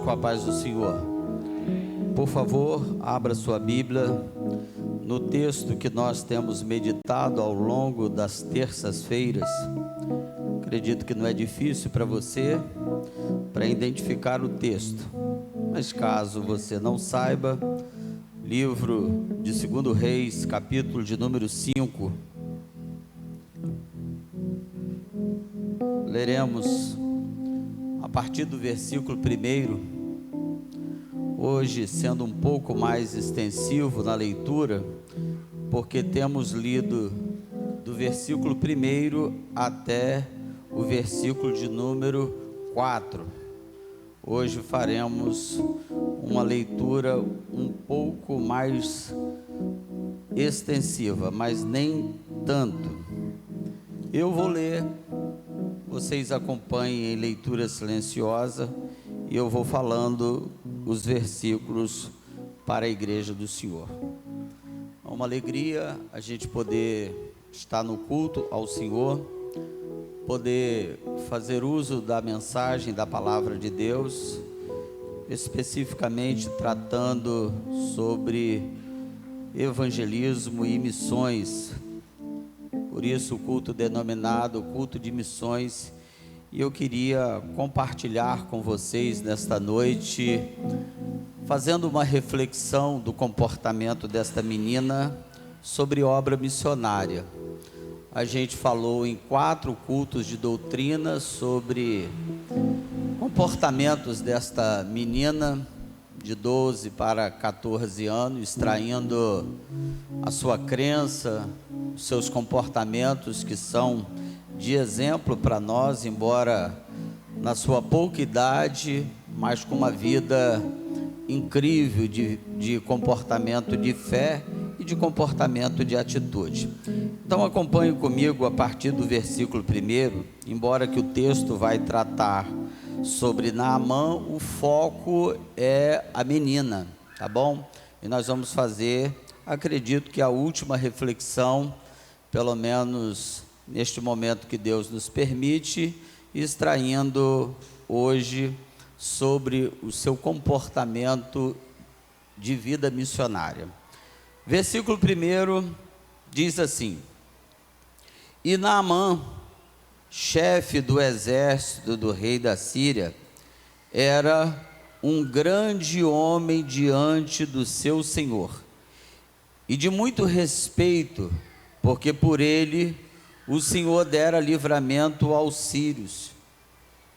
com a paz do Senhor. Por favor, abra sua Bíblia no texto que nós temos meditado ao longo das terças-feiras. Acredito que não é difícil para você para identificar o texto, mas caso você não saiba, livro de 2 Reis, capítulo de número 5. Leremos a partir do versículo 1. Hoje, sendo um pouco mais extensivo na leitura, porque temos lido do versículo 1 até o versículo de número 4. Hoje faremos uma leitura um pouco mais extensiva, mas nem tanto. Eu vou ler, vocês acompanhem em leitura silenciosa e eu vou falando os versículos para a igreja do Senhor. É uma alegria a gente poder estar no culto ao Senhor, poder fazer uso da mensagem da palavra de Deus, especificamente tratando sobre evangelismo e missões. Por isso o culto denominado culto de missões. E eu queria compartilhar com vocês nesta noite, fazendo uma reflexão do comportamento desta menina sobre obra missionária. A gente falou em 4 cultos de doutrina sobre comportamentos desta menina de 12 para 14 anos, extraindo a sua crença, os seus comportamentos que são de exemplo para nós, embora na sua pouca idade, mas com uma vida incrível de comportamento de fé e de comportamento de atitude. Então acompanhe comigo a partir do versículo 1, embora que o texto vai tratar sobre Naamã, o foco é a menina, tá bom? E nós vamos fazer, acredito que a última reflexão, pelo menos neste momento que Deus nos permite, extraindo hoje sobre o seu comportamento de vida missionária. Versículo 1 diz assim: E Naamã, chefe do exército do rei da Síria, era um grande homem diante do seu senhor, e de muito respeito, porque por ele o Senhor dera livramento aos sírios.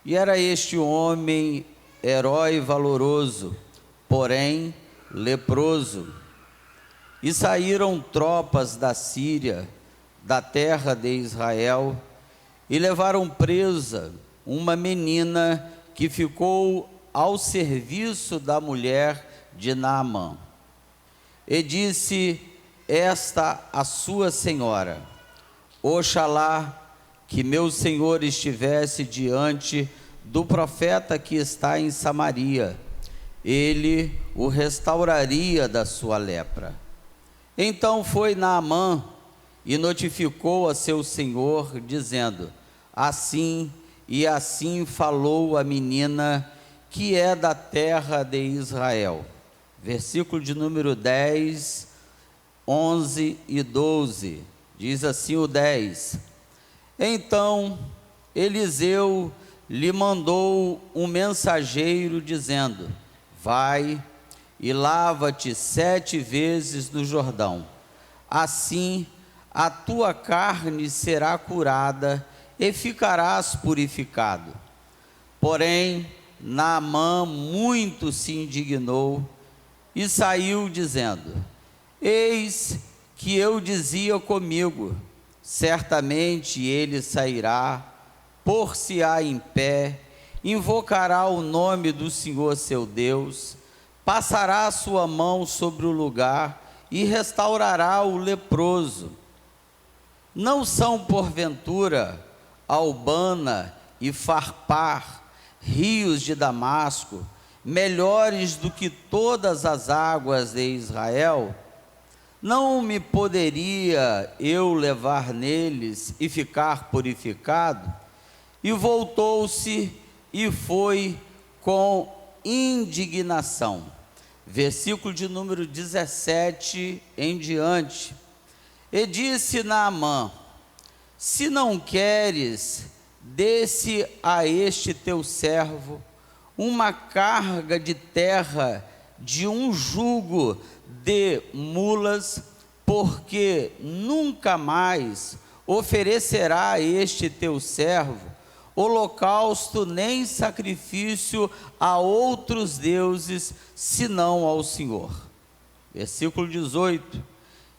E era este homem herói valoroso, porém leproso. E saíram tropas da Síria, da terra de Israel, e levaram presa uma menina que ficou ao serviço da mulher de Naamã. E disse esta a sua senhora: Oxalá que meu senhor estivesse diante do profeta que está em Samaria, ele o restauraria da sua lepra. Então foi Naamã e notificou a seu senhor, dizendo: Assim e assim falou a menina que é da terra de Israel. Versículo de número 10, 11 e 12. Diz assim o 10: Então Eliseu lhe mandou um mensageiro, dizendo: Vai e lava-te 7 vezes no Jordão, assim a tua carne será curada e ficarás purificado. Porém, Naamã muito se indignou e saiu dizendo: Eis que eu dizia comigo, certamente ele sairá, pôr-se-á em pé, invocará o nome do Senhor seu Deus, passará a sua mão sobre o lugar e restaurará o leproso. Não são porventura Albana e Farpar, rios de Damasco, melhores do que todas as águas de Israel? Não me poderia eu levar neles e ficar purificado? E voltou-se e foi com indignação. Versículo de número 17 em diante. E disse Naamã: se não queres, dê-se a este teu servo uma carga de terra de um jugo de mulas, porque nunca mais oferecerá a este teu servo holocausto nem sacrifício a outros deuses, senão ao Senhor. Versículo 18: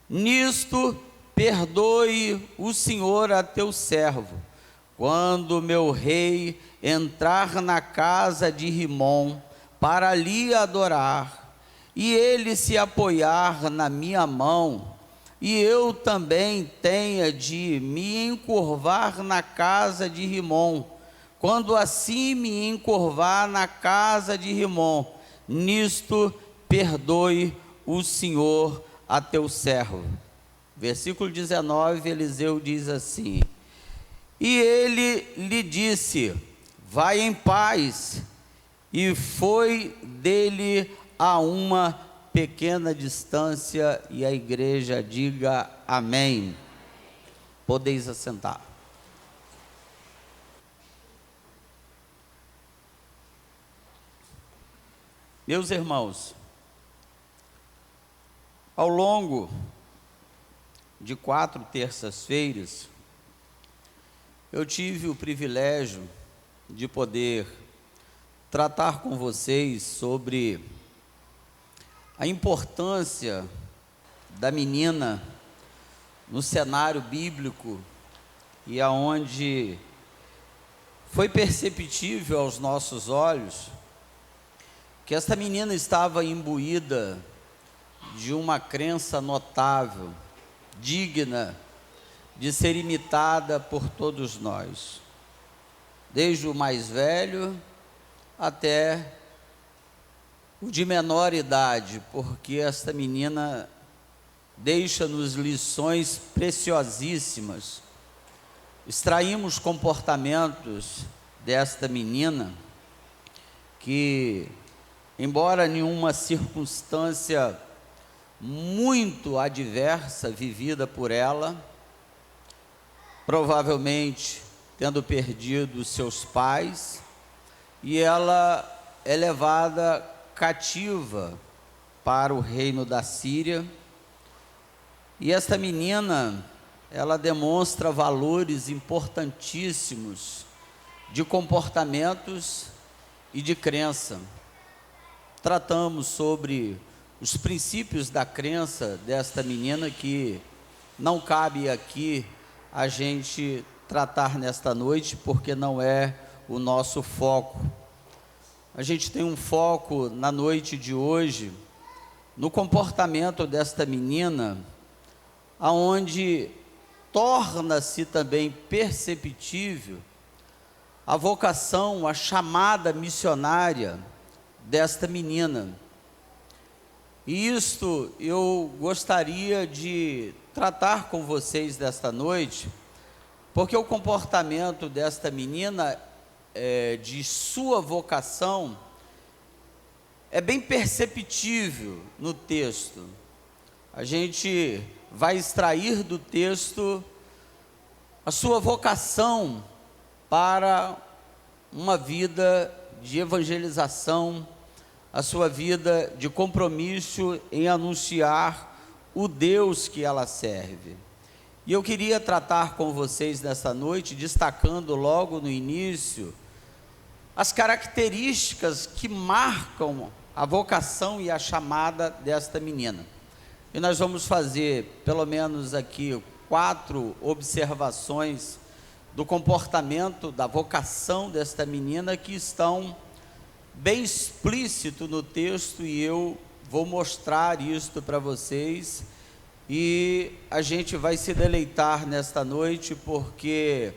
nisto perdoe o Senhor a teu servo, quando meu rei entrar na casa de Rimom para ali adorar, e ele se apoiar na minha mão, e eu também tenha de me encurvar na casa de Rimom, quando assim me encurvar na casa de Rimom, nisto perdoe o Senhor a teu servo. Versículo 19, Eliseu diz assim: e ele lhe disse: vai em paz, e foi dele a uma pequena distância. E a igreja diga amém. Podeis assentar. Meus irmãos, ao longo de 4 terças-feiras, eu tive o privilégio de poder tratar com vocês sobre a importância da menina no cenário bíblico, e aonde foi perceptível aos nossos olhos que esta menina estava imbuída de uma crença notável, digna de ser imitada por todos nós, desde o mais velho até o de menor idade, porque esta menina deixa-nos lições preciosíssimas. Extraímos comportamentos desta menina que, embora nenhuma circunstância muito adversa vivida por ela, provavelmente tendo perdido seus pais, e ela é levada cativa para o reino da Síria. E esta menina, ela demonstra valores importantíssimos de comportamentos e de crença. Tratamos sobre os princípios da crença desta menina, que não cabe aqui a gente tratar nesta noite, porque não é o nosso foco. A gente tem um foco na noite de hoje no comportamento desta menina, aonde torna-se também perceptível a vocação, a chamada missionária desta menina. E isto eu gostaria de tratar com vocês desta noite, porque o comportamento desta menina, de sua vocação, é bem perceptível no texto. A gente vai extrair do texto a sua vocação para uma vida de evangelização, a sua vida de compromisso em anunciar o Deus que ela serve. E eu queria tratar com vocês nessa noite, destacando logo no início as características que marcam a vocação e a chamada desta menina. E nós vamos fazer pelo menos aqui 4 observações do comportamento, da vocação desta menina, que estão bem explícito no texto, e eu vou mostrar isto para vocês, e a gente vai se deleitar nesta noite, porque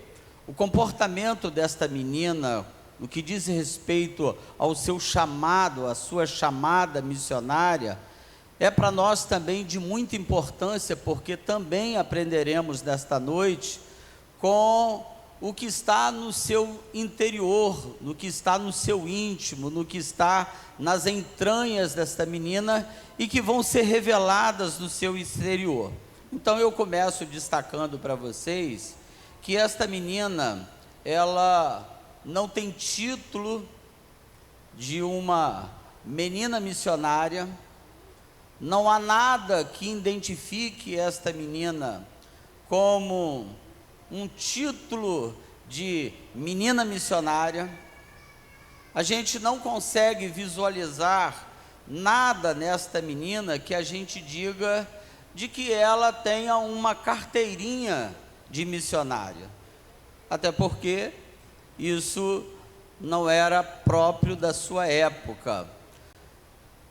o comportamento desta menina, no que diz respeito ao seu chamado, à sua chamada missionária, é para nós também de muita importância, porque também aprenderemos nesta noite com o que está no seu interior, no que está no seu íntimo, no que está nas entranhas desta menina e que vão ser reveladas no seu exterior. Então eu começo destacando para vocês que esta menina, ela não tem título de uma menina missionária, não há nada que identifique esta menina como um título de menina missionária. A gente não consegue visualizar nada nesta menina que a gente diga de que ela tenha uma carteirinha de missionária, até porque isso não era próprio da sua época.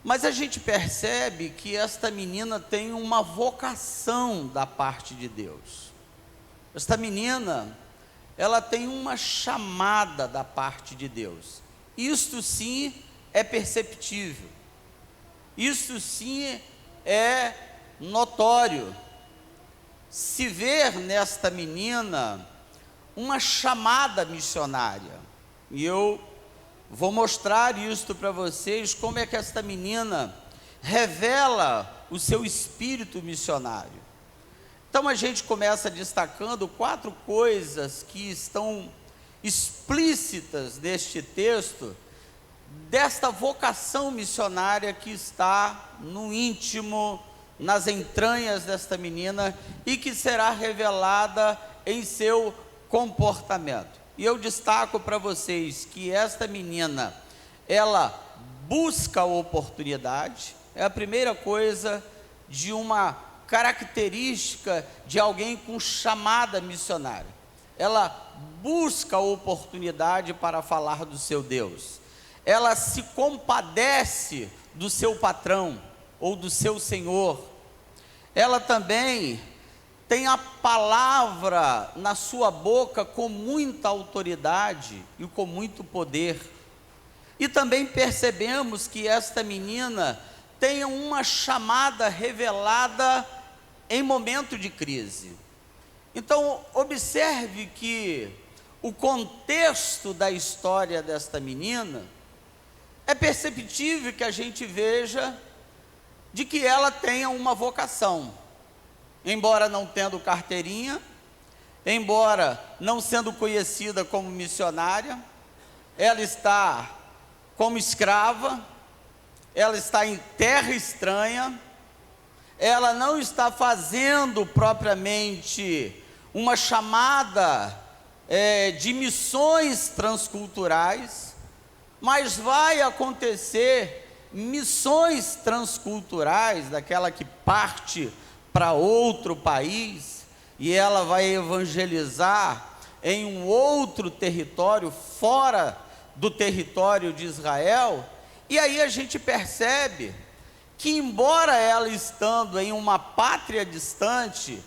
Mas a gente percebe que esta menina tem uma vocação da parte de Deus. Esta menina, ela tem uma chamada da parte de Deus. Isto sim é perceptível. Isto sim é notório. Se ver nesta menina uma chamada missionária. E eu vou mostrar isto para vocês, como é que esta menina revela o seu espírito missionário. Então a gente começa destacando 4 coisas que estão explícitas neste texto, desta vocação missionária que está no íntimo, nas entranhas desta menina e que será revelada em seu comportamento. E eu destaco para vocês que esta menina, ela busca a oportunidade, é a primeira coisa de uma característica de alguém com chamada missionária. Ela busca a oportunidade para falar do seu Deus. Ela se compadece do seu patrão ou do seu senhor. Ela também tem a palavra na sua boca com muita autoridade e com muito poder. E também percebemos que esta menina tem uma chamada revelada em momento de crise. Então, observe que o contexto da história desta menina, é perceptível que a gente veja de que ela tenha uma vocação. Embora não tendo carteirinha, embora não sendo conhecida como missionária, ela está como escrava, ela está em terra estranha, ela não está fazendo propriamente uma chamada de missões transculturais, mas vai acontecer missões transculturais, daquela que parte para outro país, e ela vai evangelizar em um outro território, fora do território de Israel. E aí a gente percebe que, embora ela estando em uma pátria distante,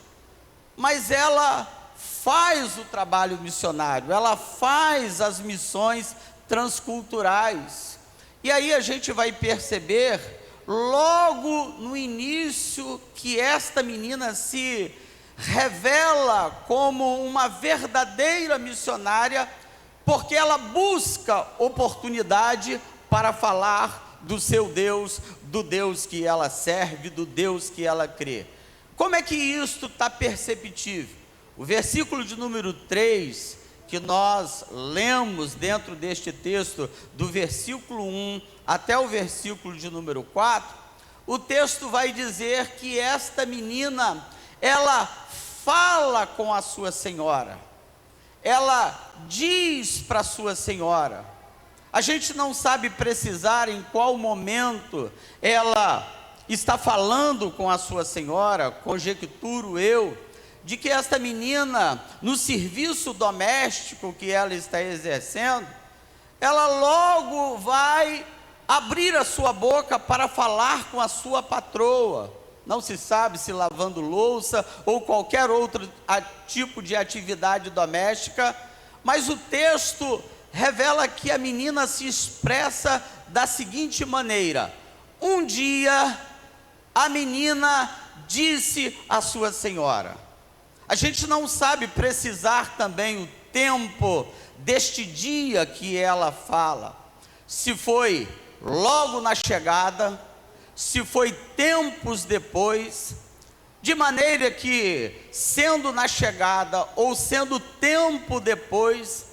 mas ela faz o trabalho missionário, ela faz as missões transculturais. E aí a gente vai perceber logo no início que esta menina se revela como uma verdadeira missionária, porque ela busca oportunidade para falar do seu Deus, do Deus que ela serve, do Deus que ela crê. Como é que isto está perceptível? O versículo de número 3, que nós lemos dentro deste texto, do versículo 1 até o versículo de número 4, o texto vai dizer que esta menina, ela fala com a sua senhora, ela diz para a sua senhora. A gente não sabe precisar em qual momento ela está falando com a sua senhora, conjecturo eu, de que esta menina, no serviço doméstico que ela está exercendo, ela logo vai abrir a sua boca para falar com a sua patroa. Não se sabe se lavando louça ou qualquer outro tipo de atividade doméstica, mas o texto revela que a menina se expressa da seguinte maneira: um dia a menina disse à sua senhora. A gente não sabe precisar também o tempo deste dia que ela fala, se foi logo na chegada, se foi tempos depois, de maneira que, sendo na chegada ou sendo tempo depois,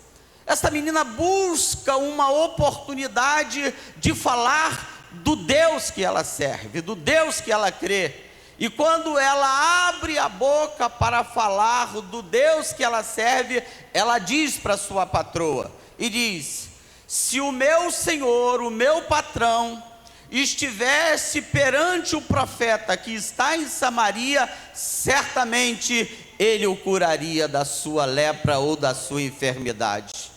essa menina busca uma oportunidade de falar do Deus que ela serve, do Deus que ela crê. E quando ela abre a boca para falar do Deus que ela serve, ela diz para sua patroa, e diz: se o meu senhor, o meu patrão, estivesse perante o profeta que está em Samaria, certamente ele o curaria da sua lepra ou da sua enfermidade.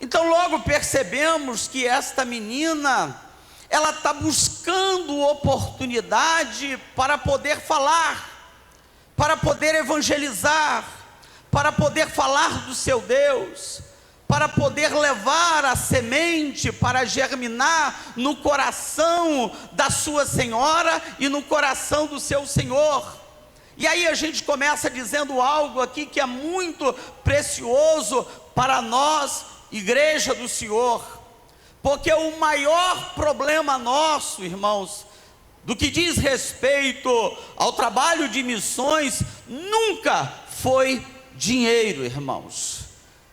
Então logo percebemos que esta menina, ela está buscando oportunidade para poder falar, para poder evangelizar, para poder falar do seu Deus, para poder levar a semente para germinar no coração da sua senhora e no coração do seu senhor. E aí a gente começa dizendo algo aqui que é muito precioso para nós, igreja do Senhor, porque o maior problema nosso, irmãos, do que diz respeito ao trabalho de missões, nunca foi dinheiro, irmãos.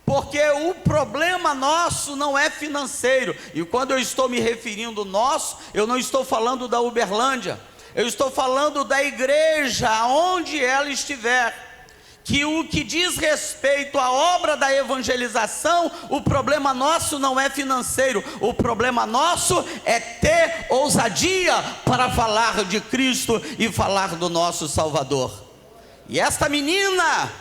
Porque o problema nosso não é financeiro, e quando eu estou me referindo nosso, eu não estou falando da Uberlândia, eu estou falando da igreja, onde ela estiver, que o que diz respeito à obra da evangelização, o problema nosso não é financeiro, o problema nosso é ter ousadia para falar de Cristo e falar do nosso Salvador. E esta menina,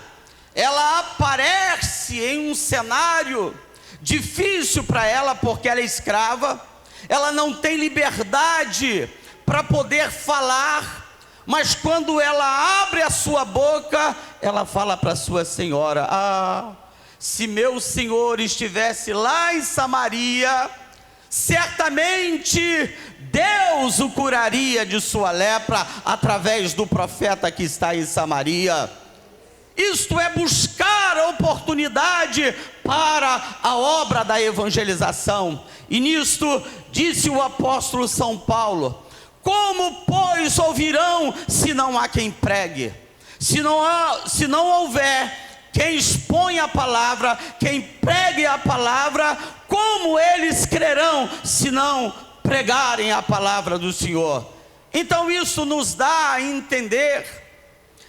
ela aparece em um cenário difícil para ela, porque ela é escrava, ela não tem liberdade para poder falar, mas quando ela abre a sua boca, ela fala para sua senhora: ah, se meu senhor estivesse lá em Samaria, certamente Deus o curaria de sua lepra, através do profeta que está em Samaria. Isto é buscar a oportunidade para a obra da evangelização. E nisto disse o apóstolo São Paulo: como, pois, ouvirão se não há quem pregue? Se não houver quem exponha a palavra, quem pregue a palavra, como eles crerão se não pregarem a palavra do Senhor? Então isso nos dá a entender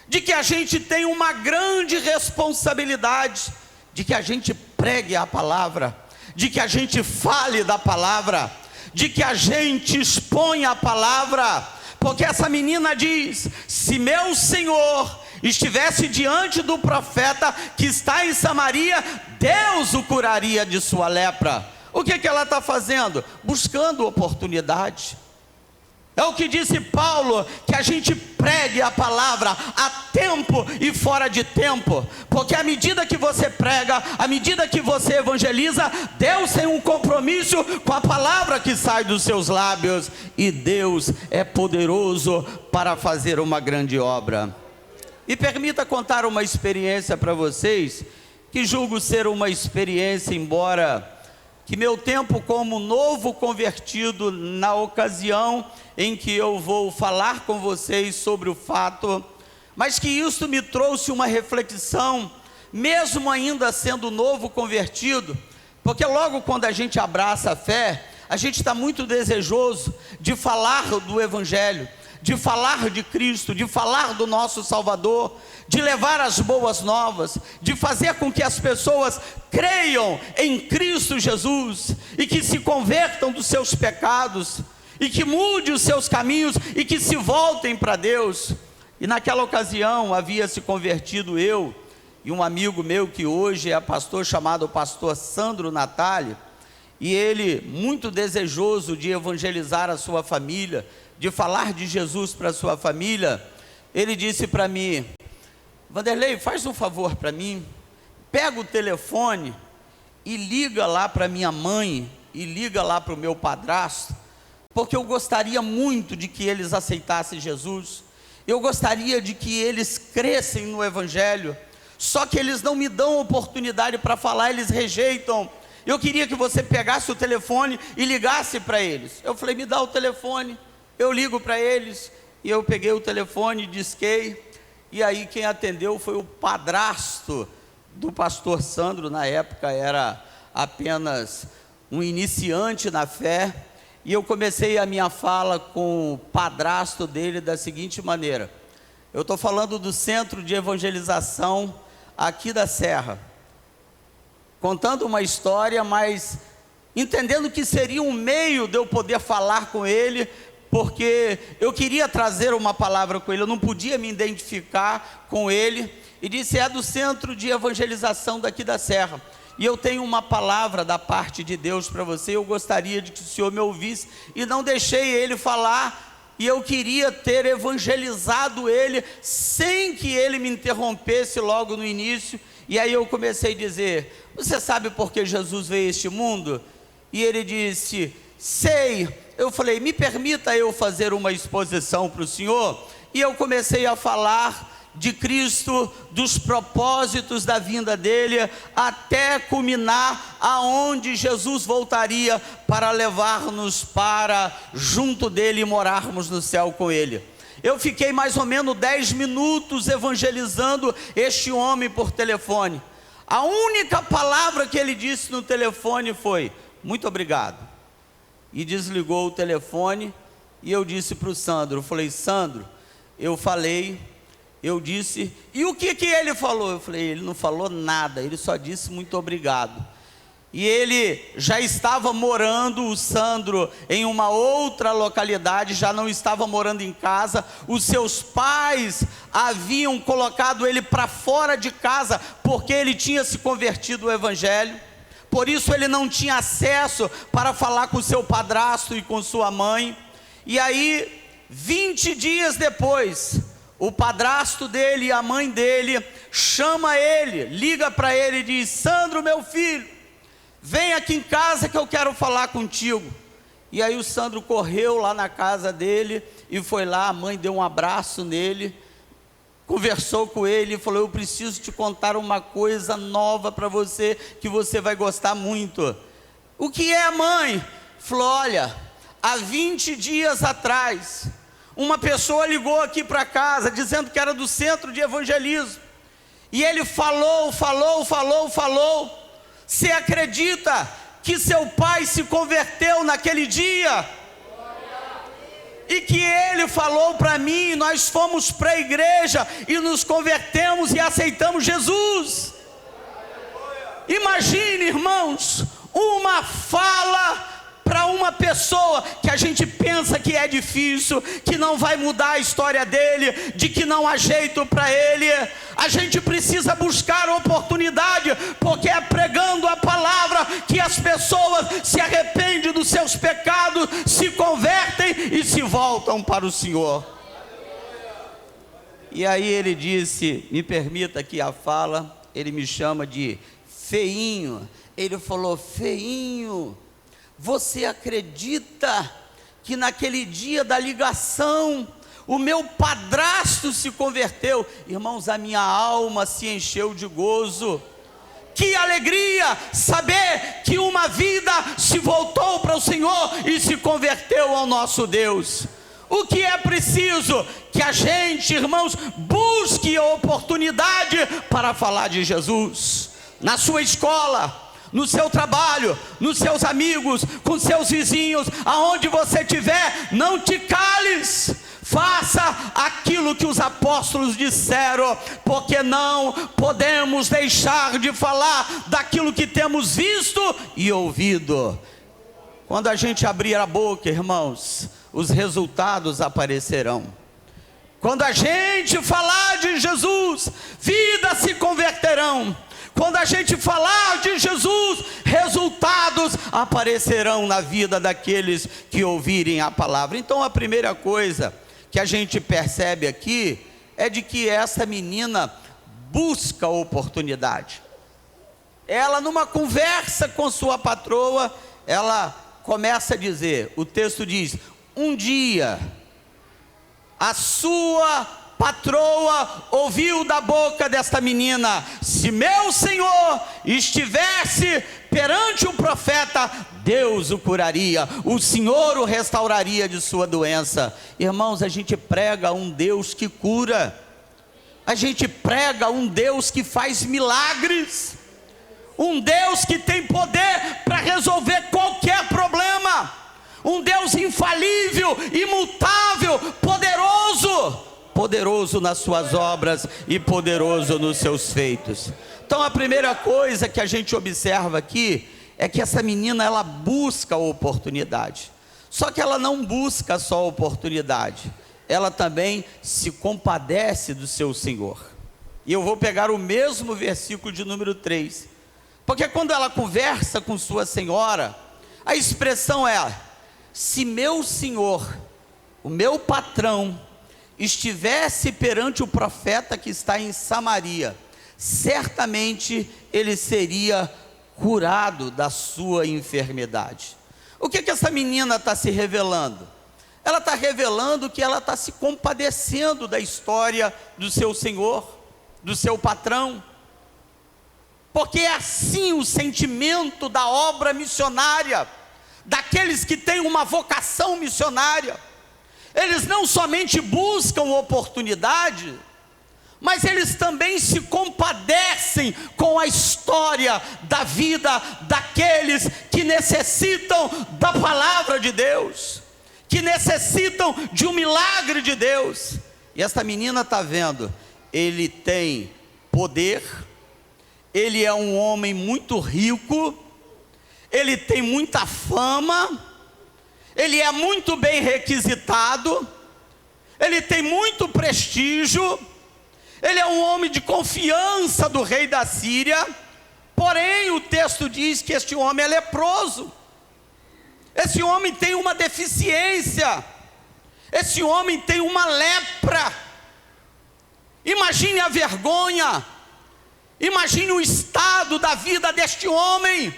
de que a gente tem uma grande responsabilidade, de que a gente pregue a palavra, de que a gente fale da palavra, de que a gente exponha a palavra, porque essa menina diz: se meu senhor estivesse diante do profeta que está em Samaria, Deus o curaria de sua lepra. O que ela está fazendo? Buscando oportunidade. É o que disse Paulo, que a gente pregue a palavra a tempo e fora de tempo, porque à medida que você prega, à medida que você evangeliza, Deus tem um compromisso com a palavra que sai dos seus lábios, e Deus é poderoso para fazer uma grande obra. E permita contar uma experiência para vocês, que julgo ser uma experiência, embora que meu tempo como novo convertido, na ocasião em que eu vou falar com vocês sobre o fato, mas que isso me trouxe uma reflexão, mesmo ainda sendo novo convertido, porque logo quando a gente abraça a fé, a gente está muito desejoso de falar do Evangelho, de falar de Cristo, de falar do nosso Salvador, de levar as boas novas, de fazer com que as pessoas creiam em Cristo Jesus, e que se convertam dos seus pecados, e que mudem os seus caminhos, e que se voltem para Deus. E naquela ocasião havia se convertido eu e um amigo meu que hoje é pastor, chamado pastor Sandro Natália, e ele, muito desejoso de evangelizar a sua família, de falar de Jesus para a sua família, ele disse para mim: Vanderlei, faz um favor para mim, pega o telefone e liga lá para minha mãe, e liga lá para o meu padrasto, porque eu gostaria muito de que eles aceitassem Jesus, eu gostaria de que eles crescem no Evangelho. só que eles não me dão oportunidade para falar, eles rejeitam. Eu queria que você pegasse o telefone e ligasse para eles. Eu falei, me dá o telefone, eu ligo para eles. E eu peguei o telefone, disquei, e aí quem atendeu foi o padrasto do pastor Sandro. Na época era apenas um iniciante na fé, e eu comecei a minha fala com o padrasto dele da seguinte maneira: eu estou falando do Centro de Evangelização aqui da Serra, contando uma história, mas entendendo que seria um meio de eu poder falar com ele, porque eu queria trazer uma palavra com ele, eu não podia me identificar com ele, e disse, é do Centro de Evangelização daqui da Serra, e eu tenho uma palavra da parte de Deus para você, eu gostaria de que o senhor me ouvisse, e não deixei ele falar, e eu queria ter evangelizado ele, sem que ele me interrompesse logo no início. E aí eu comecei a dizer, você sabe por que Jesus veio a este mundo? E ele disse, sei. Eu falei, me permita eu fazer uma exposição para o senhor? E eu comecei a falar de Cristo, dos propósitos da vinda dele, até culminar aonde Jesus voltaria para levar-nos para junto dele e morarmos no céu com ele. Eu fiquei mais ou menos 10 minutos evangelizando este homem por telefone. A única palavra que ele disse no telefone foi, muito obrigado. E desligou o telefone, e eu disse para o Sandro, eu falei, Sandro, eu falei, eu disse, e o que ele falou? Eu falei, ele não falou nada, ele só disse muito obrigado. E ele já estava morando, o Sandro, em uma outra localidade, já não estava morando em casa. Os seus pais haviam colocado ele para fora de casa, porque ele tinha se convertido ao Evangelho. Por isso ele não tinha acesso para falar com seu padrasto e com sua mãe. E aí, 20 dias depois, o padrasto dele e a mãe dele chama ele, liga para ele e diz, Sandro, meu filho, vem aqui em casa que eu quero falar contigo. E aí o Sandro correu lá na casa dele e foi lá, a mãe deu um abraço nele, conversou com ele e falou, eu preciso te contar uma coisa nova para você, que você vai gostar muito. O que é, mãe? Falou, olha, há 20 dias atrás, uma pessoa ligou aqui para casa, dizendo que era do Centro de Evangelismo, e ele falou, você acredita que seu pai se converteu naquele dia? E que ele falou para mim, nós fomos para a igreja e nos convertemos e aceitamos Jesus. Imagine, irmãos, uma fala para uma pessoa que a gente pensa que é difícil, que não vai mudar a história dele, de que não há jeito para ele. A gente precisa buscar oportunidade, porque é pregando a palavra que as pessoas se arrependem dos seus pecados, se convertem e se voltam para o Senhor. E aí ele disse, me permita aqui a fala, ele me chama de feinho. Ele falou, feinho, você acredita que naquele dia da ligação, o meu padrasto se converteu? Irmãos, a minha alma se encheu de gozo. Que alegria saber que uma vida se voltou para o Senhor e se converteu ao nosso Deus. O que é preciso? Que a gente, irmãos, busque a oportunidade para falar de Jesus. Na sua escola, no seu trabalho, nos seus amigos, com seus vizinhos, aonde você estiver, não te cales, faça aquilo que os apóstolos disseram, porque não podemos deixar de falar daquilo que temos visto e ouvido. Quando a gente abrir a boca, irmãos, os resultados aparecerão. Quando a gente falar de Jesus, vidas se converterão. Quando a gente falar de Jesus, resultados aparecerão na vida daqueles que ouvirem a palavra. Então a primeira coisa que a gente percebe aqui é de que essa menina busca oportunidade. Ela, numa conversa com sua patroa, ela começa a dizer, o texto diz, um dia a sua patroa ouviu da boca desta menina: se meu senhor estivesse perante o profeta, Deus o curaria, o Senhor o restauraria de sua doença. Irmãos, a gente prega um Deus que cura, a gente prega um Deus que faz milagres, um Deus que tem poder para resolver qualquer problema, um Deus infalível, imutável, poderoso nas suas obras e poderoso nos seus feitos. Então a primeira coisa que a gente observa aqui é que essa menina, ela busca a oportunidade. Só que ela não busca só a oportunidade, ela também se compadece do seu Senhor. E eu vou pegar o mesmo versículo de número 3, porque quando ela conversa com sua senhora, a expressão é: se meu senhor, o meu patrão, estivesse perante o profeta que está em Samaria, certamente ele seria curado da sua enfermidade. O que essa menina está se revelando? Ela está revelando que ela está se compadecendo da história do seu senhor, do seu patrão, porque é assim o sentimento da obra missionária, daqueles que têm uma vocação missionária. Eles não somente buscam oportunidade, mas eles também se compadecem com a história da vida daqueles que necessitam da palavra de Deus, que necessitam de um milagre de Deus. E esta menina está vendo, ele tem poder, ele é um homem muito rico, ele tem muita fama, ele é muito bem requisitado, ele tem muito prestígio, ele é um homem de confiança do rei da Síria. Porém o texto diz que este homem é leproso, esse homem tem uma deficiência, esse homem tem uma lepra. Imagine a vergonha, imagine o estado da vida deste homem.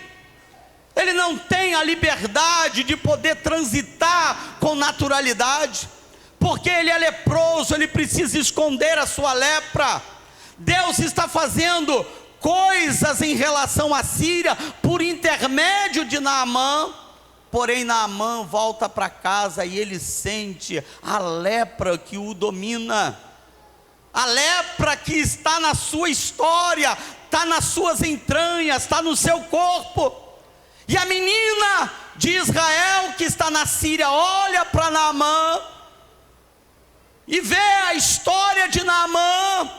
Ele não tem a liberdade de poder transitar com naturalidade, porque ele é leproso, ele precisa esconder a sua lepra. Deus está fazendo coisas em relação à Síria por intermédio de Naamã. Porém Naamã volta para casa e ele sente a lepra que o domina, a lepra que está na sua história, está nas suas entranhas, está no seu corpo. E a menina de Israel que está na Síria olha para Naamã e vê a história de Naamã,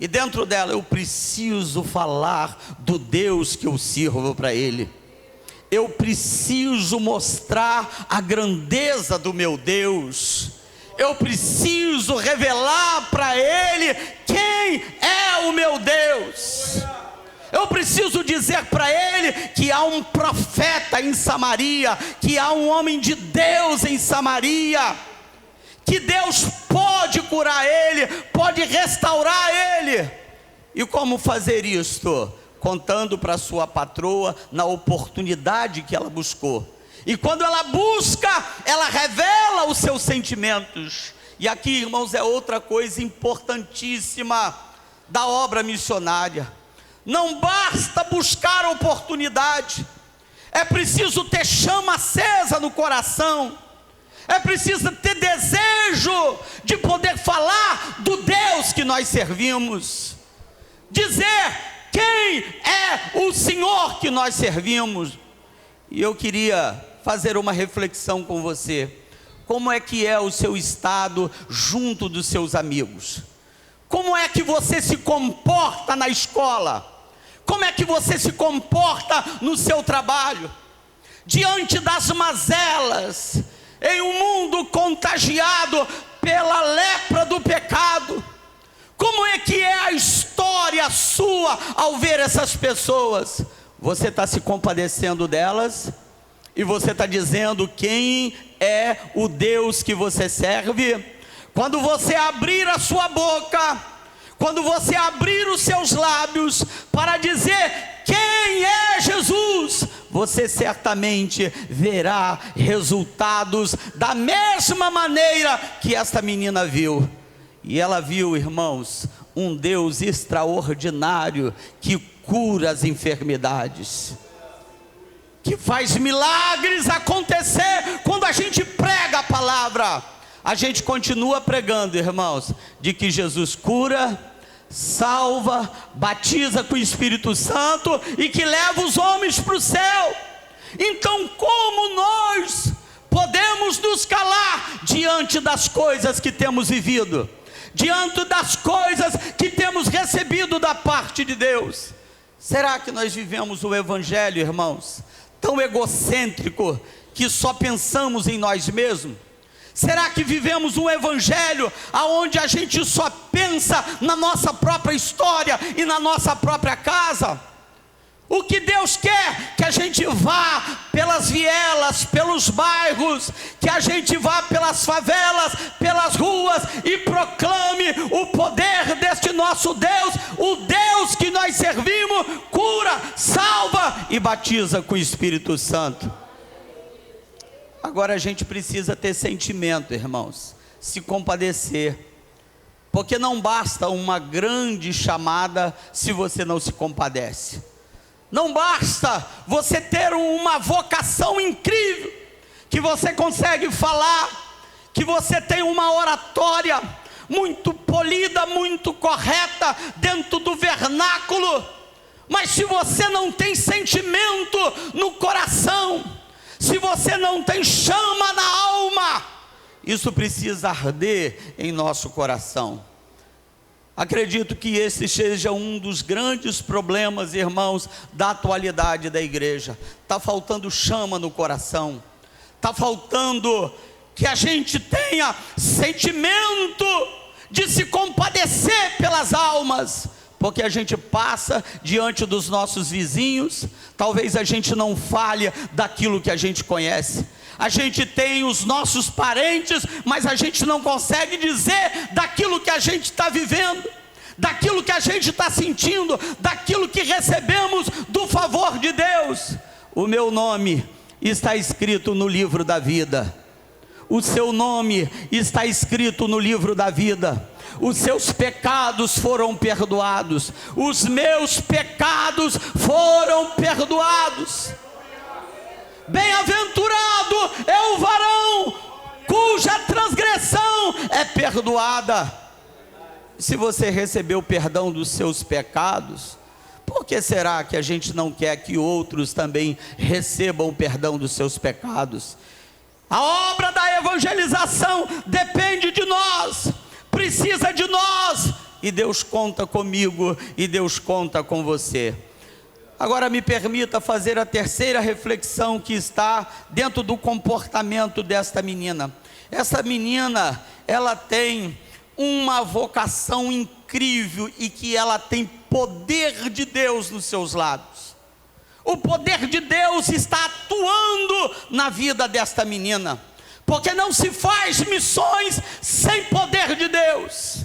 e dentro dela: eu preciso falar do Deus que eu sirvo para ele, eu preciso mostrar a grandeza do meu Deus, eu preciso revelar para ele quem é o meu Deus. Eu preciso dizer para ele que há um profeta em Samaria, que há um homem de Deus em Samaria, que Deus pode curar ele, pode restaurar ele. E como fazer isto? Contando para sua patroa na oportunidade que ela buscou. E quando ela busca, ela revela os seus sentimentos. E aqui, irmãos, é outra coisa importantíssima da obra missionária. Não basta buscar a oportunidade, é preciso ter chama acesa no coração, é preciso ter desejo de poder falar do Deus que nós servimos, dizer quem é o Senhor que nós servimos. E eu queria fazer uma reflexão com você: como é que é o seu estado junto dos seus amigos? Como é que você se comporta na escola? Como é que você se comporta no seu trabalho? Diante das mazelas, em um mundo contagiado pela lepra do pecado, como é que é a história sua ao ver essas pessoas? Você está se compadecendo delas? E você está dizendo quem é o Deus que você serve? Quando você abrir a sua boca, quando você abrir os seus lábios para dizer quem é Jesus, você certamente verá resultados da mesma maneira que esta menina viu. E ela viu, irmãos, um Deus extraordinário que cura as enfermidades, que faz milagres acontecer quando a gente prega a palavra. A gente continua pregando, irmãos, de que Jesus cura, salva, batiza com o Espírito Santo e que leva os homens para o céu. Então, como nós podemos nos calar diante das coisas que temos vivido, diante das coisas que temos recebido da parte de Deus? Será que nós vivemos o Evangelho, irmãos, tão egocêntrico que só pensamos em nós mesmos? Será que vivemos um Evangelho onde a gente só pensa na nossa própria história e na nossa própria casa? O que Deus quer? Que a gente vá pelas vielas, pelos bairros, que a gente vá pelas favelas, pelas ruas e proclame o poder deste nosso Deus, o Deus que nós servimos, cura, salva e batiza com o Espírito Santo. Agora a gente precisa ter sentimento, irmãos, se compadecer, porque não basta uma grande chamada se você não se compadece. Não basta você ter uma vocação incrível, que você consegue falar, que você tem uma oratória muito polida, muito correta, dentro do vernáculo, mas se você não tem sentimento no coração, se você não tem chama na alma, isso precisa arder em nosso coração. Acredito que esse seja um dos grandes problemas, irmãos, da atualidade da igreja. Está faltando chama no coração, está faltando que a gente tenha sentimento de se compadecer pelas almas, porque a gente passa diante dos nossos vizinhos, talvez a gente não fale daquilo que a gente conhece. A gente tem os nossos parentes, mas a gente não consegue dizer daquilo que a gente está vivendo, daquilo que a gente está sentindo, daquilo que recebemos do favor de Deus. O meu nome está escrito no livro da vida, o seu nome está escrito no livro da vida. Os seus pecados foram perdoados, os meus pecados foram perdoados. Bem-aventurado é o varão cuja transgressão é perdoada. Se você recebeu o perdão dos seus pecados, por que será que a gente não quer que outros também recebam o perdão dos seus pecados? A obra da evangelização depende de nós, precisa de nós, e Deus conta comigo, e Deus conta com você. Agora me permita fazer a terceira reflexão que está dentro do comportamento desta menina. Essa menina, ela tem uma vocação incrível e que ela tem poder de Deus nos seus lábios. O poder de Deus está atuando na vida desta menina, porque não se faz missões sem poder de Deus.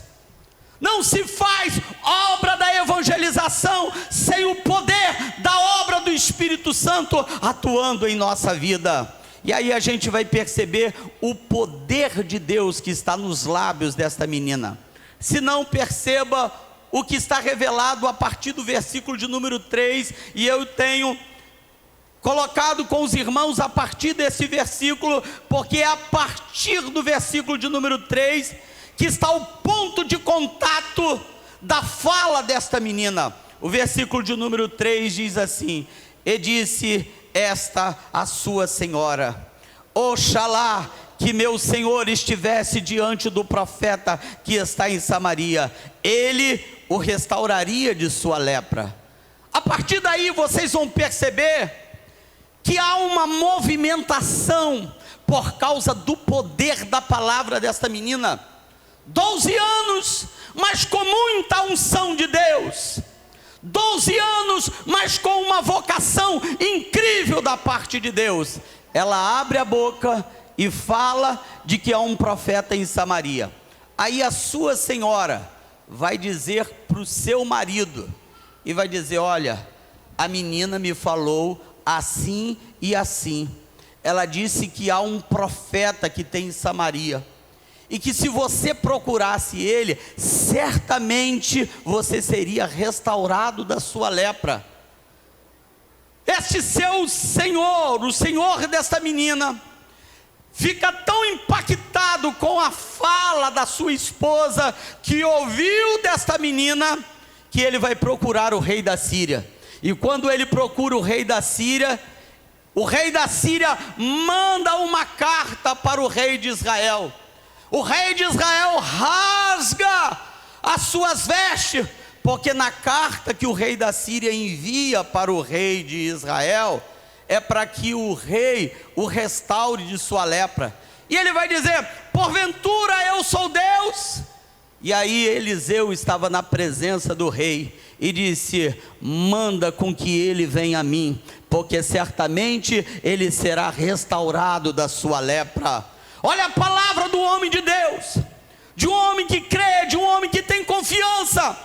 Não se faz obra da evangelização sem o poder da obra do Espírito Santo atuando em nossa vida. E aí a gente vai perceber o poder de Deus que está nos lábios desta menina. Se não, perceba o que está revelado a partir do versículo de número 3, e eu tenho colocado com os irmãos a partir desse versículo, porque é a partir do versículo de número 3 que está o ponto de contato da fala desta menina. O versículo de número 3 diz assim: e disse esta a sua senhora: oxalá que meu senhor estivesse diante do profeta que está em Samaria, ele o restauraria de sua lepra. A partir daí vocês vão perceber que há uma movimentação por causa do poder da palavra desta menina. 12 anos, mas com muita unção de Deus. 12 anos, mas com uma vocação incrível da parte de Deus. Ela abre a boca e fala de que há um profeta em Samaria. Aí a sua senhora vai dizer para o seu marido, e vai dizer: olha, a menina me falou assim e assim. Ela disse que há um profeta que tem em Samaria, e que se você procurasse ele, certamente você seria restaurado da sua lepra. Este seu senhor, o senhor desta menina, fica tão impactado com a fala da sua esposa, que ouviu desta menina, que ele vai procurar o rei da Síria. E quando ele procura o rei da Síria manda uma carta para o rei de Israel. O rei de Israel rasga as suas vestes, porque na carta que o rei da Síria envia para o rei de Israel, é para que o rei o restaure de sua lepra. E ele vai dizer: porventura eu sou Deus? E aí Eliseu estava na presença do rei e disse: manda com que ele venha a mim, porque certamente ele será restaurado da sua lepra. Olha a palavra do homem de Deus, de um homem que crê, de um homem que tem confiança.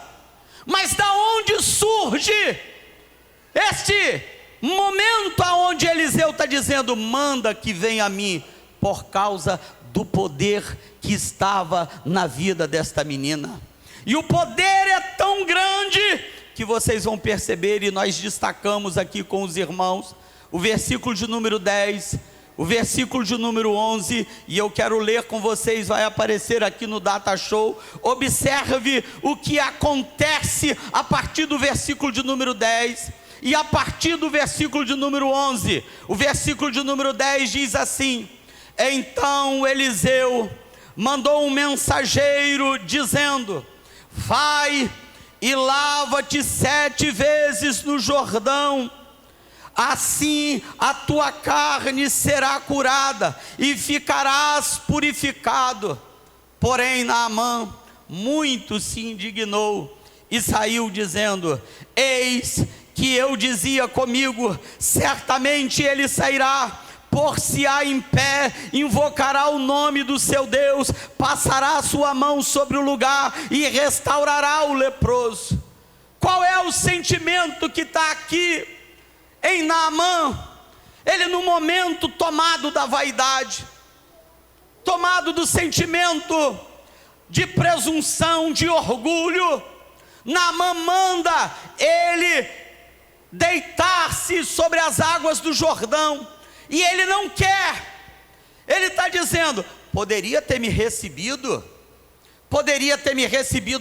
Mas da onde surge este momento aonde Eliseu está dizendo: manda que venha a mim? Por causa do poder que estava na vida desta menina. E o poder é tão grande que vocês vão perceber, e nós destacamos aqui com os irmãos o versículo de número 10, o versículo de número 11, e eu quero ler com vocês, vai aparecer aqui no Data Show. Observe o que acontece a partir do versículo de número 10 e a partir do versículo de número 11. O versículo de número 10 diz assim: então Eliseu mandou um mensageiro dizendo: vai e lava-te 7 vezes no Jordão, assim a tua carne será curada e ficarás purificado. Porém Naamã muito se indignou e saiu dizendo: eis que eu dizia comigo, certamente ele sairá, por-se-á em pé, invocará o nome do seu Deus, passará a sua mão sobre o lugar e restaurará o leproso. Qual é o sentimento que está aqui em Naamã? Ele, no momento tomado da vaidade, tomado do sentimento de presunção, de orgulho, Naamã manda ele deitar-se sobre as águas do Jordão. E ele não quer. Ele está dizendo: poderia ter me recebido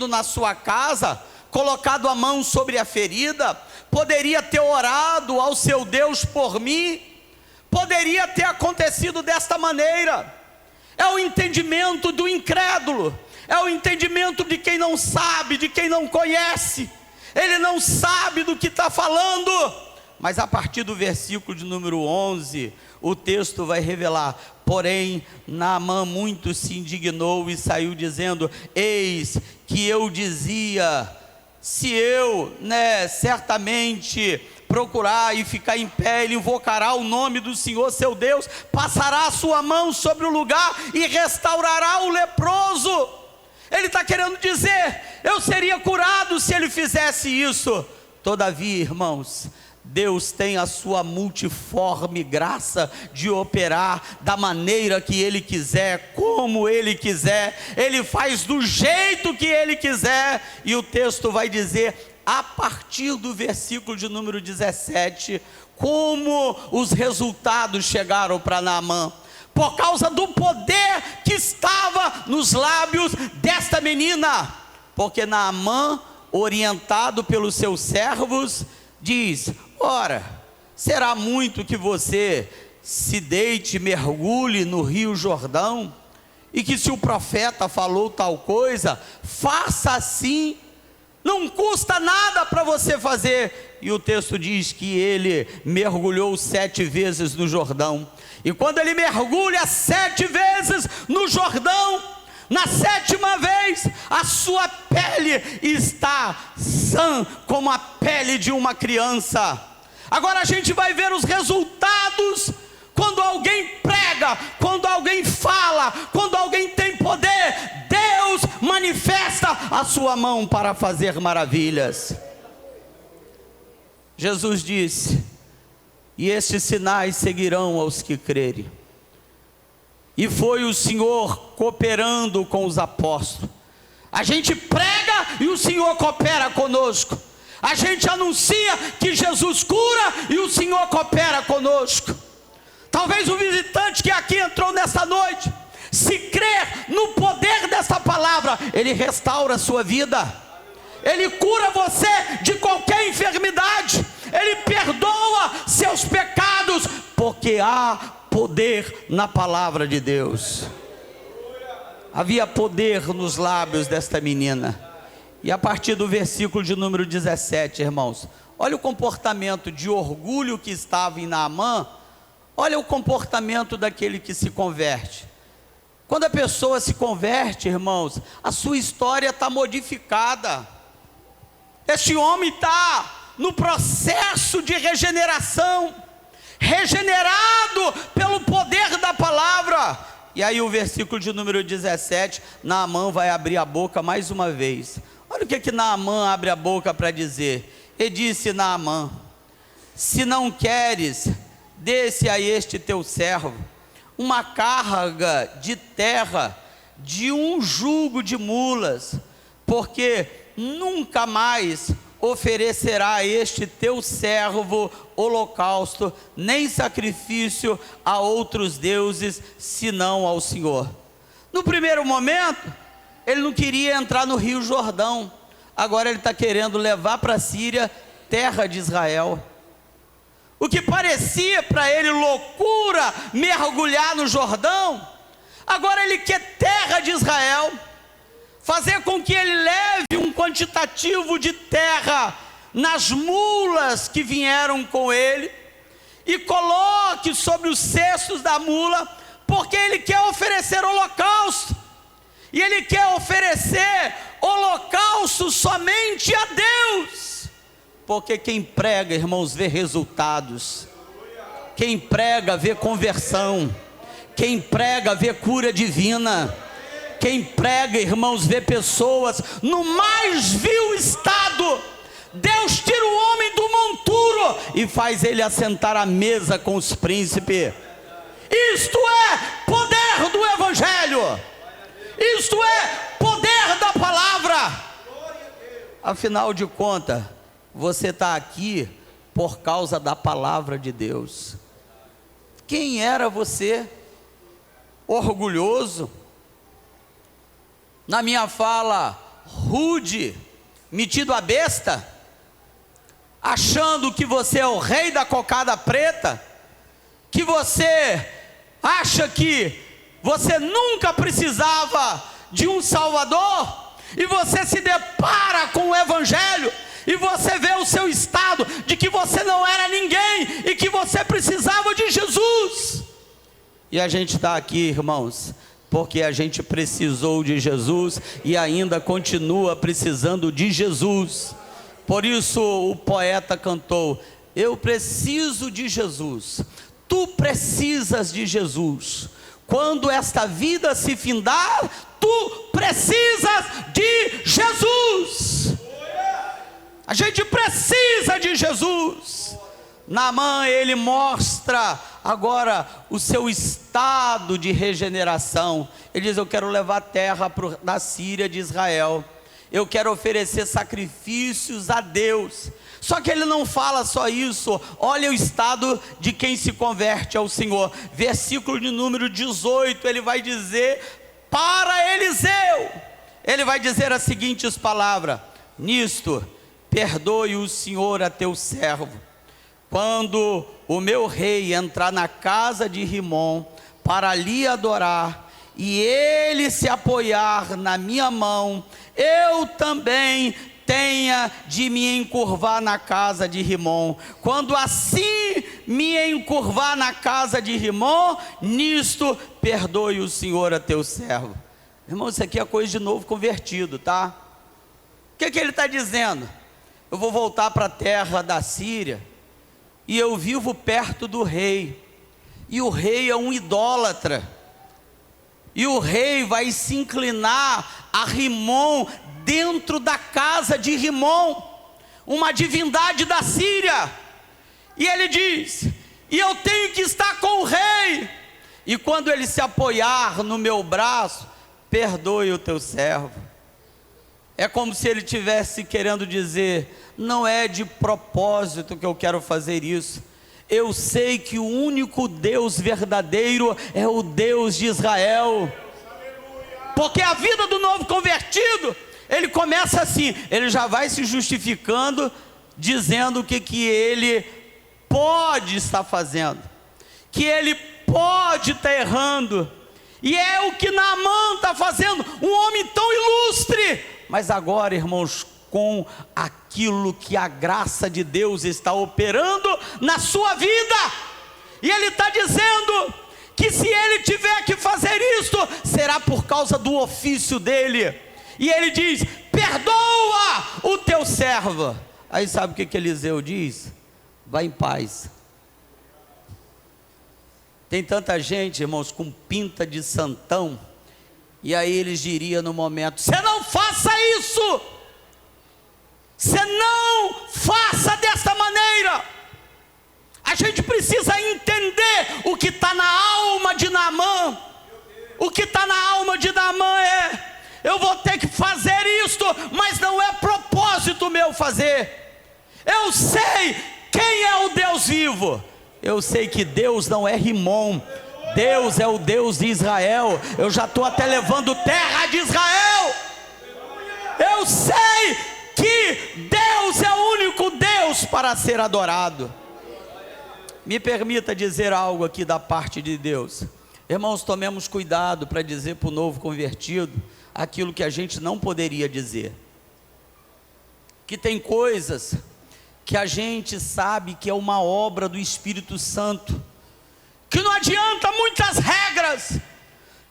na sua casa, colocado a mão sobre a ferida, poderia ter orado ao seu Deus por mim, poderia ter acontecido desta maneira. É o entendimento do incrédulo, é o entendimento de quem não sabe, de quem não conhece. Ele não sabe do que está falando. Mas a partir do versículo de número 11, o texto vai revelar: porém Naamã muito se indignou e saiu dizendo: eis que eu dizia, se eu certamente procurar e ficar em pé, ele invocará o nome do Senhor seu Deus, passará a sua mão sobre o lugar e restaurará o leproso. Ele está querendo dizer: eu seria curado se ele fizesse isso. Todavia, irmãos, Deus tem a sua multiforme graça de operar da maneira que Ele quiser, como Ele quiser. Ele faz do jeito que Ele quiser. E o texto vai dizer, a partir do versículo de número 17, como os resultados chegaram para Naamã. Por causa do poder que estava nos lábios desta menina. Porque Naamã, orientado pelos seus servos, diz: ora, será muito que você se deite, mergulhe no rio Jordão, e que se o profeta falou tal coisa, faça assim, não custa nada para você fazer. E o texto diz que ele mergulhou 7 vezes no Jordão, e quando ele mergulha 7 vezes no Jordão, na 7ª vez, a sua pele está sã como a pele de uma criança. Agora a gente vai ver os resultados quando alguém prega, quando alguém fala, quando alguém tem poder. Deus manifesta a sua mão para fazer maravilhas. Jesus disse: e estes sinais seguirão aos que crerem. e foi o Senhor cooperando com os apóstolos. A gente prega e o Senhor coopera conosco. A gente anuncia que Jesus cura e o Senhor coopera conosco. Talvez o visitante que aqui entrou nessa noite, se crer no poder dessa palavra, ele restaura a sua vida, ele cura você de qualquer enfermidade, ele perdoa seus pecados, porque há poder na palavra de Deus. Havia poder nos lábios desta menina. E a partir do versículo de número 17, irmãos, olha o comportamento de orgulho que estava em Naamã. Olha o comportamento daquele que se converte. Quando a pessoa se converte, irmãos, a sua história está modificada. Este homem está no processo de regeneração, regenerado pelo poder da palavra. E aí o versículo de número 17, Naamã vai abrir a boca mais uma vez. Olha o que Naamã abre a boca para dizer. E disse Naamã: se não queres, dê-se a este teu servo uma carga de terra de um jugo de mulas, porque nunca mais oferecerá este teu servo holocausto, nem sacrifício a outros deuses, senão ao Senhor. No primeiro momento, ele não queria entrar no Rio Jordão. Agora ele está querendo levar para a Síria, terra de Israel. O que parecia para ele loucura, mergulhar no Jordão, agora ele quer terra de Israel, fazer com que ele leve um quantitativo de terra nas mulas que vieram com ele, e coloque sobre os cestos da mula, porque ele quer oferecer holocausto, e ele quer oferecer holocausto somente a Deus. Porque quem prega, irmãos, vê resultados. Quem prega vê conversão. Quem prega vê cura divina. Quem prega, irmãos, vê pessoas no mais vil estado. Deus tira o homem do monturo e faz ele assentar à mesa com os príncipes. Isto é poder do Evangelho. Isto é poder da palavra. Afinal de contas, você está aqui por causa da palavra de Deus. Quem era você? Orgulhoso? Na minha fala, rude, metido a besta? Achando que você é o rei da cocada preta? Que você acha que você nunca precisava de um Salvador? E você se depara com o Evangelho, e você vê o seu estado, de que você não era ninguém, e que você precisava de Jesus. E a gente está aqui, irmãos, porque a gente precisou de Jesus, e ainda continua precisando de Jesus. Por isso o poeta cantou: eu preciso de Jesus, tu precisas de Jesus. Quando esta vida se findar, tu precisas de Jesus. A gente precisa de Jesus. Naamã, ele mostra agora o seu estado de regeneração. Ele diz: eu quero levar terra da Síria, de Israel. Eu quero oferecer sacrifícios a Deus. Só que ele não fala só isso. Olha o estado de quem se converte ao Senhor. Versículo de número 18, ele vai dizer para Eliseu, ele vai dizer as seguintes palavras: nisto perdoe o Senhor a teu servo, quando o meu rei entrar na casa de Rimom para lhe adorar, e ele se apoiar na minha mão, eu também tenha de me encurvar na casa de Rimom. Quando assim me encurvar na casa de Rimom, nisto perdoe o Senhor a teu servo. Irmão, isso aqui é coisa de novo convertido, tá? O que ele está dizendo? Eu vou voltar para a terra da Síria, e eu vivo perto do rei, e o rei é um idólatra, e o rei vai se inclinar a Rimom, dentro da casa de Rimom, uma divindade da Síria. E ele diz: e eu tenho que estar com o rei, e quando ele se apoiar no meu braço, perdoe o teu servo. É como se ele estivesse querendo dizer: não é de propósito que eu quero fazer isso. Eu sei que o único Deus verdadeiro é o Deus de Israel. Porque a vida do novo convertido, ele começa assim, ele já vai se justificando, dizendo o que ele pode estar fazendo, que ele pode estar errando, e é o que Naamã está fazendo, um homem tão ilustre. Mas agora, irmãos, com aquilo que a graça de Deus está operando na sua vida, e ele está dizendo que se ele tiver que fazer isto, será por causa do ofício dele. E ele diz: perdoa o teu servo. Aí sabe o que Eliseu diz? Vai em paz. Tem tanta gente, irmãos, com pinta de santão, e aí eles diriam no momento: você não faça isso, você não faça desta maneira. A gente precisa entender o que está na alma de Naamã. O que está na alma de Naamã é: eu vou ter que fazer isto, mas não é propósito meu fazer. Eu sei quem é o Deus vivo. Eu sei que Deus não é Rimon, Deus é o Deus de Israel. Eu já estou até levando terra de Israel. Eu sei que Deus é o único Deus para ser adorado. Me permita dizer algo aqui da parte de Deus. Irmãos, tomemos cuidado para dizer para o novo convertido aquilo que a gente não poderia dizer. Que tem coisas que a gente sabe que é uma obra do Espírito Santo, que não adianta muitas regras,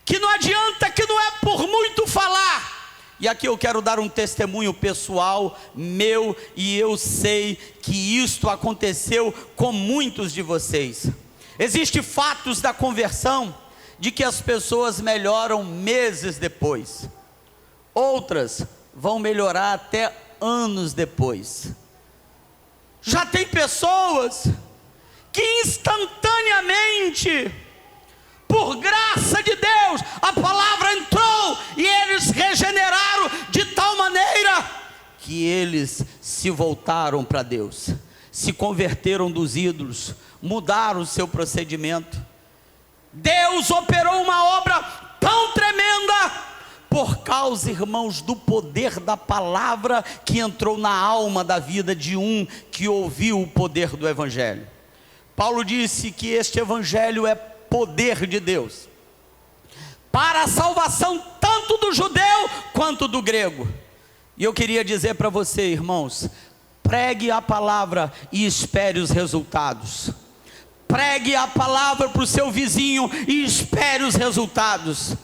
que não adianta, que não é por muito falar. E aqui eu quero dar um testemunho pessoal meu, e eu sei que isto aconteceu com muitos de vocês. Existem fatos da conversão de que as pessoas melhoram meses depois, outras vão melhorar até anos depois. Já tem pessoas que instantaneamente, por graça de Deus, a palavra entrou e eles regeneraram de tal maneira que eles se voltaram para Deus, se converteram dos ídolos, mudaram o seu procedimento. Deus operou uma obra tão tremenda por causa, irmãos, do poder da palavra que entrou na alma da vida de um que ouviu o poder do Evangelho. Paulo disse que este Evangelho é poder de Deus para a salvação tanto do judeu quanto do grego. E eu queria dizer para você, irmãos, pregue a palavra e espere os resultados. Pregue a palavra para o seu vizinho e espere os resultados.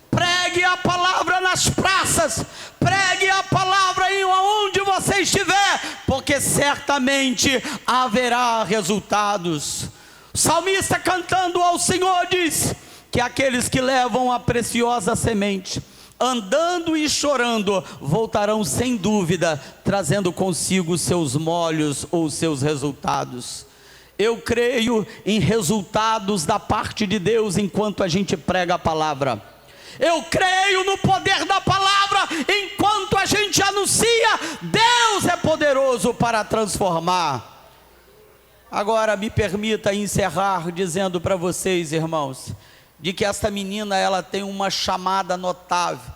Pregue a palavra nas praças, pregue a palavra em onde você estiver, porque certamente haverá resultados. O salmista, cantando ao Senhor, diz que aqueles que levam a preciosa semente, andando e chorando, voltarão sem dúvida, trazendo consigo seus molhos ou seus resultados. Eu creio em resultados da parte de Deus enquanto a gente prega a palavra. Eu creio no poder da palavra enquanto a gente anuncia. Deus é poderoso para transformar. Agora me permita encerrar dizendo para vocês, irmãos, de que esta menina, ela tem uma chamada notável,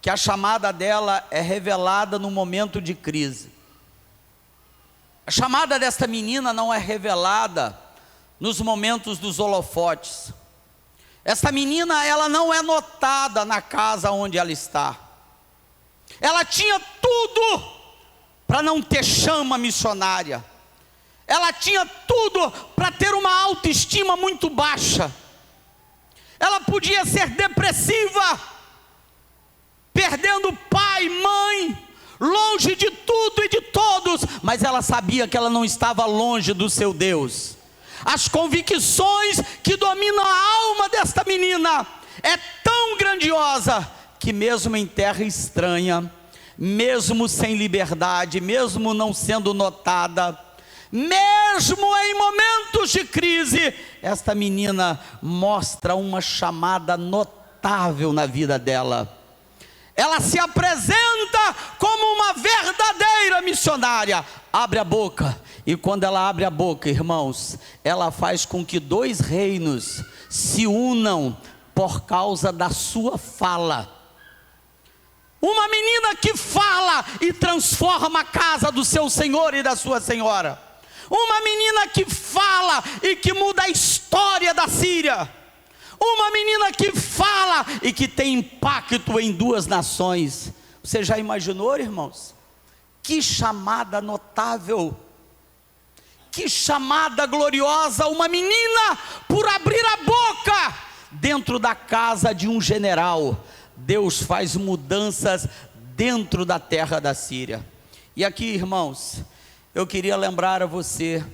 que a chamada dela é revelada no momento de crise. A chamada desta menina não é revelada nos momentos dos holofotes. Esta menina, ela não é notada na casa onde ela está. Ela tinha tudo para não ter chama missionária. Ela tinha tudo para ter uma autoestima muito baixa. Ela podia ser depressiva, perdendo pai, mãe, longe de tudo e de todos, mas ela sabia que ela não estava longe do seu Deus. As convicções que dominam a alma desta menina é tão grandiosa, que mesmo em terra estranha, mesmo sem liberdade, mesmo não sendo notada, Mesmo em momentos de crise, esta menina mostra uma chamada notável na vida dela. Ela se apresenta como uma verdadeira missionária. Abre a boca, e quando ela abre a boca, irmãos, ela faz com que 2 reinos se unam por causa da sua fala. Uma menina que fala e transforma a casa do seu senhor e da sua senhora. Uma menina que fala e que muda a história da Síria. Uma menina que fala e que tem impacto em 2 nações. Você já imaginou, irmãos? Que chamada notável, que chamada gloriosa. Uma menina por abrir a boca dentro da casa de um general. Deus faz mudanças dentro da terra da Síria. E aqui, irmãos, eu queria lembrar a você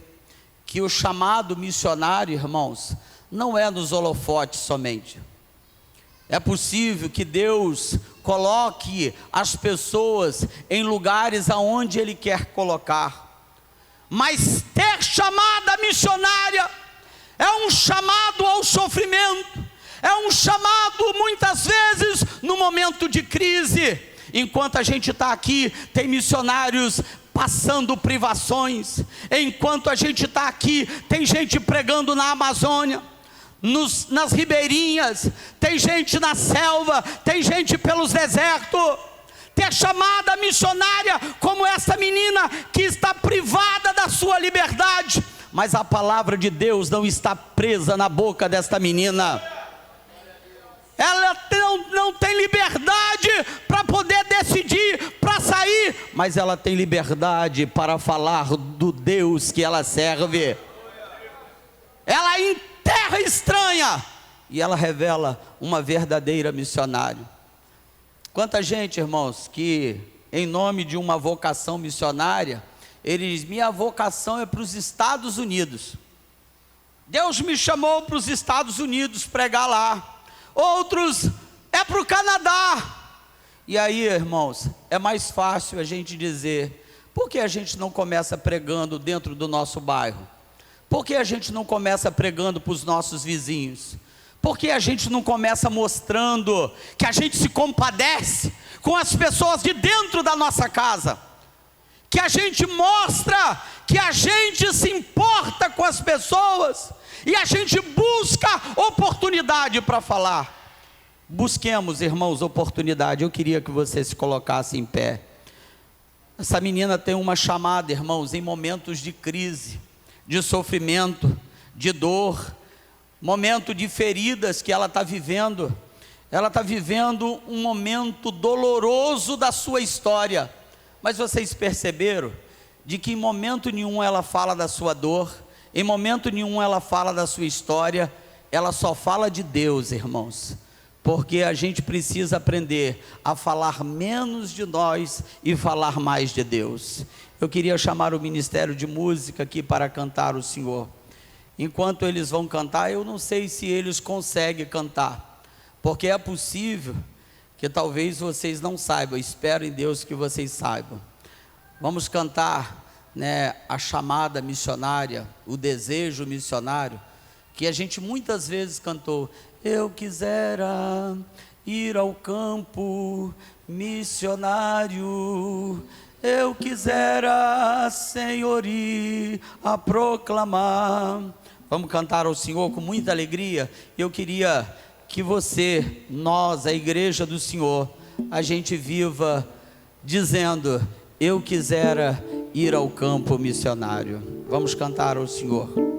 que o chamado missionário, irmãos, não é nos holofotes somente. É possível que Deus coloque as pessoas em lugares aonde Ele quer colocar, mas ter chamada missionária é um chamado ao sofrimento, é um chamado muitas vezes no momento de crise. Enquanto a gente está aqui, tem missionários passando privações. Enquanto a gente está aqui, tem gente pregando na Amazônia, nas ribeirinhas, tem gente na selva, tem gente pelos desertos. Ter chamada missionária como essa menina que está privada da sua liberdade, mas a palavra de Deus não está presa na boca desta menina. Ela não tem liberdade para poder decidir, para sair, mas ela tem liberdade para falar do Deus que ela serve. Ela em terra estranha, e ela revela uma verdadeira missionária. Quanta gente, irmãos, que em nome de uma vocação missionária, ele diz: minha vocação é para os Estados Unidos. Deus me chamou para os Estados Unidos pregar lá. Outros é para o Canadá. E aí, irmãos, é mais fácil a gente dizer: por que a gente não começa pregando dentro do nosso bairro? Por que a gente não começa pregando para os nossos vizinhos? Por que a gente não começa mostrando que a gente se compadece com as pessoas de dentro da nossa casa? Que a gente mostra que a gente se importa com as pessoas e a gente busca oportunidade para falar. Busquemos, irmãos, oportunidade. Eu queria que você se colocasse em pé. Essa menina tem uma chamada, irmãos, em momentos de crise, de sofrimento, de dor, momento de feridas que ela está vivendo. Ela está vivendo um momento doloroso da sua história. Mas vocês perceberam de que em momento nenhum ela fala da sua dor, em momento nenhum ela fala da sua história, ela só fala de Deus, irmãos. Porque a gente precisa aprender a falar menos de nós e falar mais de Deus. Eu queria chamar o Ministério de Música aqui para cantar o Senhor. Enquanto eles vão cantar, eu não sei se eles conseguem cantar, porque é possível que talvez vocês não saibam. Espero em Deus que vocês saibam. Vamos cantar, a chamada missionária, o desejo missionário, que a gente muitas vezes cantou. Eu quisera ir ao campo missionário, eu quisera, Senhor, ir a proclamar. Vamos cantar ao Senhor com muita alegria. Eu queria que você, nós, a igreja do Senhor, a gente viva dizendo: eu quisera ir ao campo missionário. Vamos cantar ao Senhor.